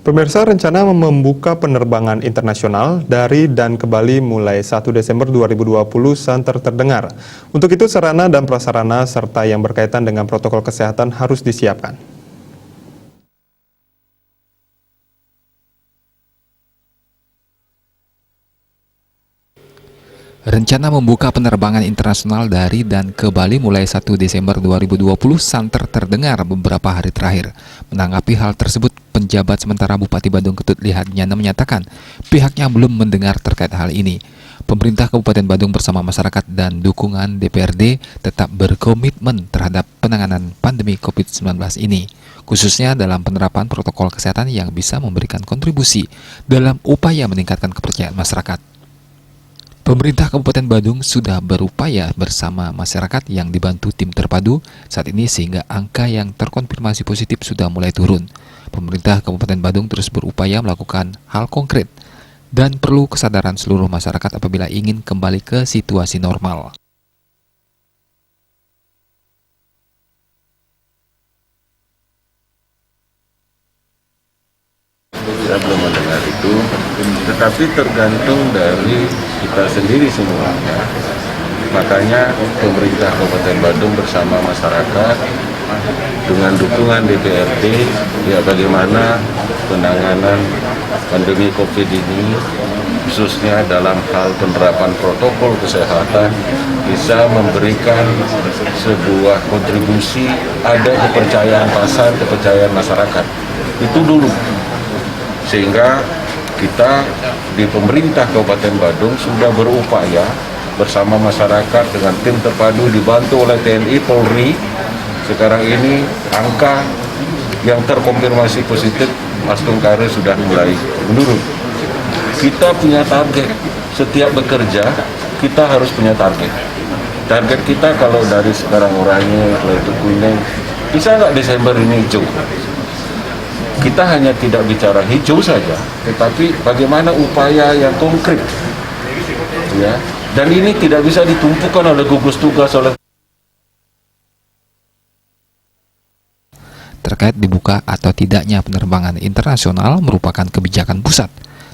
Pemirsa, rencana membuka penerbangan internasional dari dan ke Bali mulai 1 Desember 2020 santer terdengar. Untuk itu, sarana dan prasarana serta yang berkaitan dengan protokol kesehatan harus disiapkan. Rencana membuka penerbangan internasional dari dan ke Bali mulai 1 Desember 2020 santer terdengar beberapa hari terakhir. Menanggapi hal tersebut, penjabat sementara Bupati Badung Ketut Lihadnyana menyatakan pihaknya belum mendengar terkait hal ini. Pemerintah Kabupaten Badung bersama masyarakat dan dukungan DPRD tetap berkomitmen terhadap penanganan pandemi COVID-19 ini, khususnya dalam penerapan protokol kesehatan yang bisa memberikan kontribusi dalam upaya meningkatkan kepercayaan masyarakat. Pemerintah Kabupaten Badung sudah berupaya bersama masyarakat yang dibantu tim terpadu saat ini sehingga angka yang terkonfirmasi positif sudah mulai turun. Pemerintah Kabupaten Badung terus berupaya melakukan hal konkret dan perlu kesadaran seluruh masyarakat apabila ingin kembali ke situasi normal. Saya belum mendengar itu, tetapi tergantung dari kita sendiri semuanya. Makanya pemerintah Kabupaten Badung bersama masyarakat dengan dukungan DPRD, ya bagaimana penanganan pandemi COVID ini, khususnya dalam hal penerapan protokol kesehatan, bisa memberikan sebuah kontribusi, ada kepercayaan pasar, kepercayaan masyarakat. Itu dulu. Sehingga kita di pemerintah Kabupaten Badung sudah berupaya bersama masyarakat dengan tim terpadu dibantu oleh TNI, Polri. Sekarang ini angka yang terkonfirmasi positif Mas Tungkare sudah mulai menurun. Kita punya target, setiap bekerja kita harus punya target. Target kita kalau dari sekarang oranye, kalau itu kuning, bisa nggak Desember ini hijau? Kita hanya tidak bicara hijau saja, tetapi bagaimana upaya yang konkret, ya. Dan ini tidak bisa ditumpukan oleh gugus tugas oleh. Terkait dibuka atau tidaknya penerbangan internasional merupakan kebijakan pusat,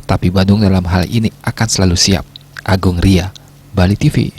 tapi Badung dalam hal ini akan selalu siap. Agung Ria, Bali TV.